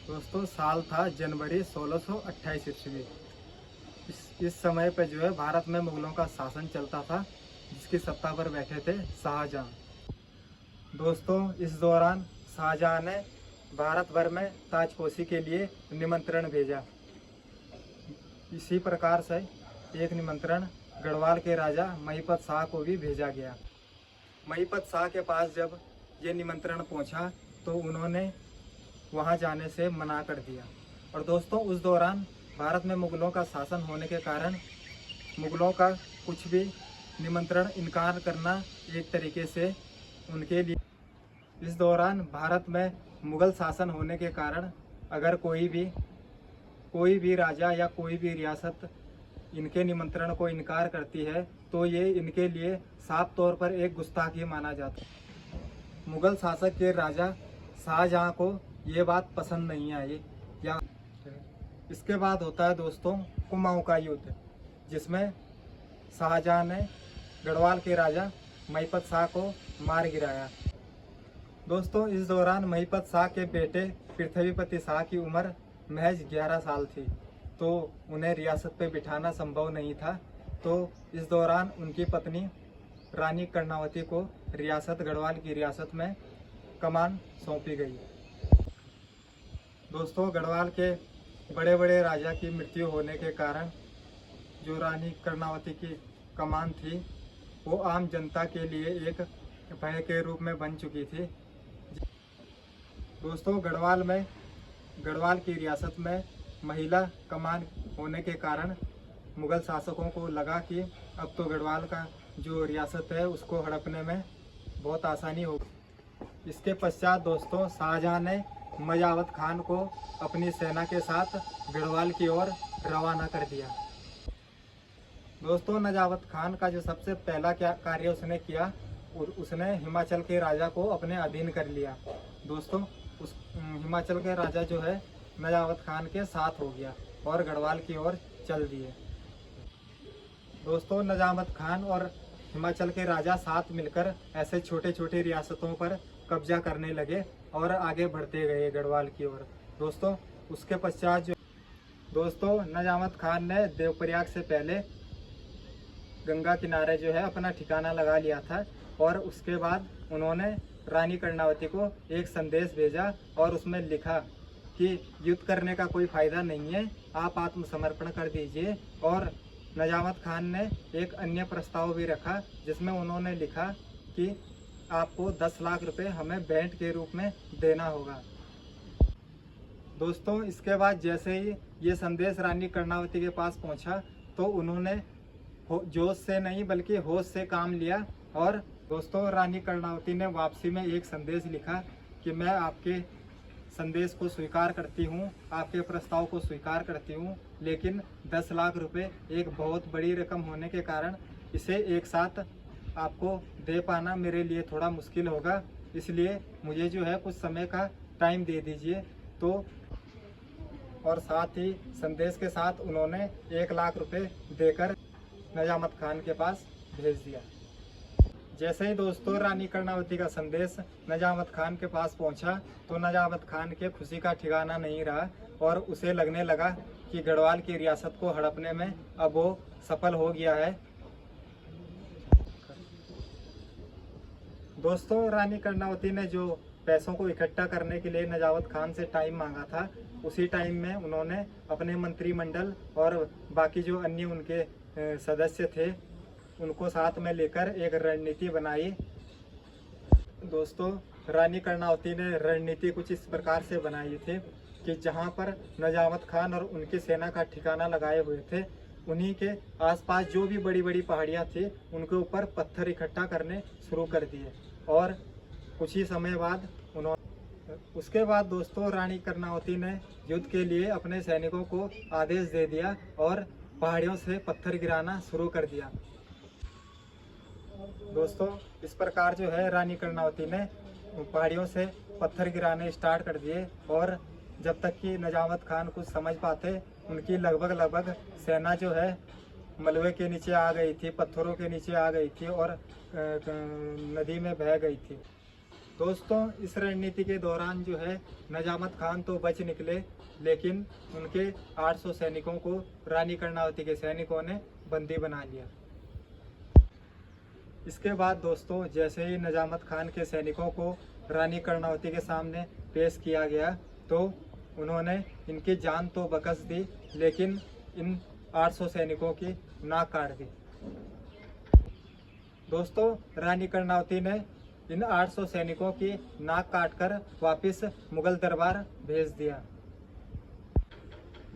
दोस्तों साल था जनवरी 1628 ईस्वी। इस समय पे जो है भारत में मुगलों का शासन चलता था, जिसकी सत्ता पर बैठे थे शाहजहां। दोस्तों इस दौरान शाहजहां ने भारत भर में ताजपोशी के लिए निमंत्रण भेजा। इसी प्रकार से एक निमंत्रण गढ़वाल के राजा महिपत शाह को भी भेजा गया। महिपत शाह के पास जब ये निमंत्रण पहुंचा तो उन्होंने वहां जाने से मना कर दिया। और दोस्तों उस दौरान भारत में मुगलों का शासन होने के कारण मुगलों का कुछ भी निमंत्रण इनकार करना एक तरीके से उनके लिए। इस दौरान भारत में मुगल शासन होने के कारण अगर कोई भी राजा या कोई भी रियासत इनके निमंत्रण को इनकार करती है तो ये इनके लिए साफ तौर पर एक गुस्ताखी माना जाता है। मुगल शासक के राजा शाहजहां को ये बात पसंद नहीं आई। या इसके बाद होता है दोस्तों कुमाऊं का युद्ध, जिसमें शाहजहां ने गढ़वाल के राजा महिपत शाह को मार गिराया। दोस्तों इस दौरान महिपत शाह के बेटे पृथ्वीपति शाह की उम्र महज 11 साल थी, तो उन्हें रियासत पे बिठाना संभव नहीं था। तो इस दौरान उनकी पत्नी रानी कर्णावती को रियासत गढ़वाल की रियासत में कमान सौंपी गई। दोस्तों गढ़वाल के बड़े बड़े राजा की मृत्यु होने के कारण जो रानी कर्णावती की कमान थी वो आम जनता के लिए एक भय के रूप में बन चुकी थी। दोस्तों गढ़वाल की रियासत में महिला कमान होने के कारण मुगल शासकों को लगा कि अब तो गढ़वाल का जो रियासत है उसको हड़पने में बहुत आसानी होगी। इसके पश्चात दोस्तों शाहजहां ने मजावत खान को अपनी सेना के साथ गढ़वाल की ओर रवाना कर दिया। दोस्तों नजावत खान का जो सबसे पहला कार्य उसने किया, उसने हिमाचल के राजा को अपने अधीन कर लिया। दोस्तों उस हिमाचल के राजा जो है नजावत खान के साथ हो गया और गढ़वाल की ओर चल दिए। दोस्तों नजावत खान और हिमाचल के राजा साथ मिलकर ऐसे छोटे छोटे रियासतों पर कब्जा करने लगे और आगे बढ़ते गए गढ़वाल की ओर। दोस्तों उसके पश्चात दोस्तों नजावत खान ने देवप्रयाग से पहले गंगा किनारे जो है अपना ठिकाना लगा लिया था और उसके बाद उन्होंने रानी कर्णावती को एक संदेश भेजा और उसमें लिखा कि युद्ध करने का कोई फायदा नहीं है, आप आत्मसमर्पण कर दीजिए। और नजावत खान ने एक अन्य प्रस्ताव भी रखा जिसमें उन्होंने लिखा कि आपको 10 लाख रुपए हमें भेंट के रूप में देना होगा। दोस्तों इसके बाद जैसे ही ये संदेश रानी कर्णावती के पास पहुंचा तो उन्होंने जोश से नहीं बल्कि होश से काम लिया। और दोस्तों रानी कर्णावती ने वापसी में एक संदेश लिखा कि मैं आपके संदेश को स्वीकार करती हूँ, आपके प्रस्ताव को स्वीकार करती हूँ, लेकिन 10 लाख रुपए एक बहुत बड़ी रकम होने के कारण इसे एक साथ आपको दे पाना मेरे लिए थोड़ा मुश्किल होगा, इसलिए मुझे जो है कुछ समय का टाइम दे दीजिए। तो और साथ ही संदेश के साथ उन्होंने 1 लाख रुपए देकर नजामत खान के पास भेज दिया। जैसे ही दोस्तों रानी कर्णावती का संदेश नजामत खान के पास पहुंचा तो नजामत खान के खुशी का ठिकाना नहीं रहा और उसे लगने लगा कि गढ़वाल की रियासत को हड़पने में अब वो सफल हो गया है। दोस्तों रानी कर्णावती ने जो पैसों को इकट्ठा करने के लिए नजावत खान से टाइम मांगा था, उसी टाइम में उन्होंने अपने मंत्रिमंडल और बाकी जो अन्य उनके सदस्य थे उनको साथ में लेकर एक रणनीति बनाई। दोस्तों रानी कर्णावती ने रणनीति कुछ इस प्रकार से बनाई थी कि जहां पर नजावत खान और उनकी सेना का ठिकाना लगाए हुए थे उन्हीं के आसपास जो भी बड़ी बड़ी पहाड़ियां थी उनके ऊपर पत्थर इकट्ठा करने शुरू कर दिए। और कुछ ही समय बाद उसके बाद दोस्तों रानी कर्णावती ने युद्ध के लिए अपने सैनिकों को आदेश दे दिया और पहाड़ियों से पत्थर गिराना शुरू कर दिया। दोस्तों इस प्रकार जो है रानी कर्णावती ने पहाड़ियों से पत्थर गिराने स्टार्ट कर दिए और जब तक कि नजावत खान कुछ समझ पाते उनकी लगभग सेना जो है मलबे के नीचे आ गई थी, पत्थरों के नीचे आ गई थी और नदी में बह गई थी। दोस्तों इस रणनीति के दौरान जो है निजामत खान तो बच निकले, लेकिन उनके 800 सैनिकों को रानी कर्णावती के सैनिकों ने बंदी बना लिया। इसके बाद दोस्तों जैसे ही निजामत खान के सैनिकों को रानी कर्णावती के सामने पेश किया गया तो उन्होंने इनकी जान तो बख्श दी, लेकिन इन 800 सैनिकों की नाक काट दी। दोस्तों रानी कर्णावती ने इन 800 सैनिकों की नाक काटकर वापस मुगल दरबार भेज दिया।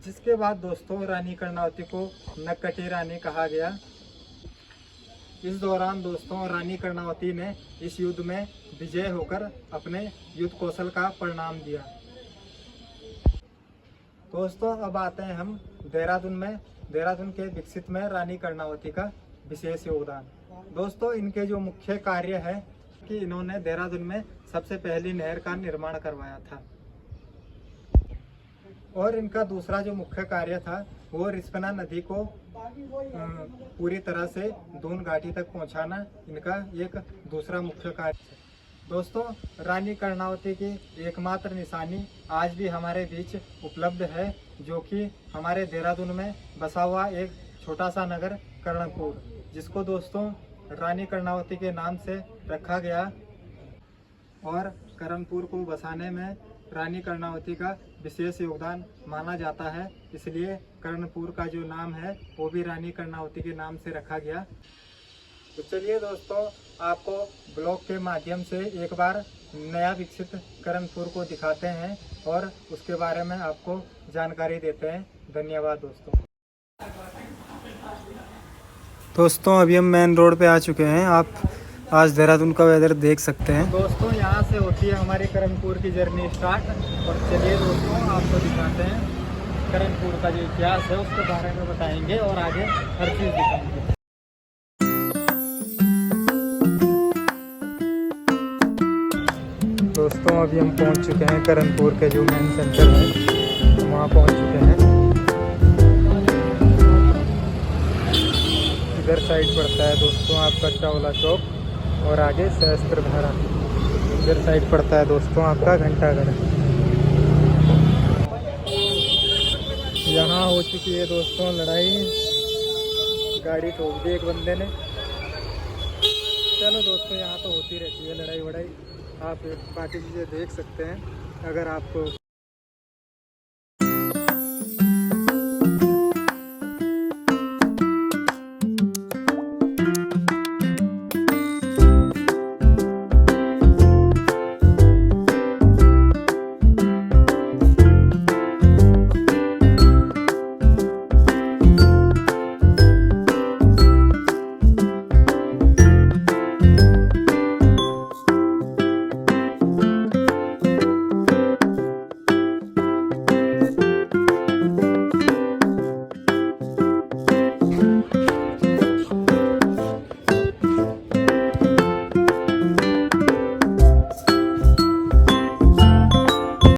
जिसके बाद दोस्तों रानी कर्णावती को नक्कटी रानी कहा गया। इस दौरान दोस्तों रानी कर्णावती ने इस युद्ध में विजय होकर अपने युद्ध कौशल का परिणाम दिया। दोस्तों अब आते हैं हम देहरादून के विकसित में रानी कर्णावती का विशेष योगदान। दोस्तों इनके जो मुख्य कार्य है कि इन्होंने देहरादून में सबसे पहली नहर का निर्माण करवाया था, और इनका दूसरा जो मुख्य कार्य था वो रिस्पना नदी को पूरी तरह से दून घाटी तक पहुंचाना इनका एक दूसरा मुख्य कार्य है। दोस्तों रानी कर्णावती की एकमात्र निशानी आज भी हमारे बीच उपलब्ध है, जो कि हमारे देहरादून में बसा हुआ एक छोटा सा नगर कर्णपुर, जिसको दोस्तों रानी कर्णावती के नाम से रखा गया। और कर्णपुर को बसाने में रानी कर्णावती का विशेष योगदान माना जाता है, इसलिए कर्णपुर का जो नाम है वो भी रानी कर्णावती के नाम से रखा गया। तो चलिए दोस्तों आपको ब्लॉग के माध्यम से एक बार नया विकसित कर्णपुर को दिखाते हैं और उसके बारे में आपको जानकारी देते हैं। धन्यवाद दोस्तों अभी हम मेन रोड पे आ चुके हैं। आप आज देहरादून का वेदर देख सकते हैं। दोस्तों यहाँ से होती है हमारी कर्णपुर की जर्नी स्टार्ट, और चलिए दोस्तों आपको दिखाते हैं कर्णपुर का जो इतिहास है उसके बारे में बताएंगे और आगे हर चीज़ दिखाएंगे। दोस्तों अभी हम पहुँच चुके हैं कर्णपुर के जो मेन सेंटर है, वहाँ पहुँच चुके हैं। इधर साइड पड़ता है दोस्तों आपका चावला चौक, और आगे सहस्त्र धारा। इधर साइड पड़ता है दोस्तों आपका घंटाघर। यहाँ हो चुकी है दोस्तों लड़ाई, गाड़ी ठोक दी एक बंदे ने। चलो दोस्तों यहाँ तो होती रहती है लड़ाई वड़ाई, आप बाकी चीज़ें देख सकते हैं अगर आपको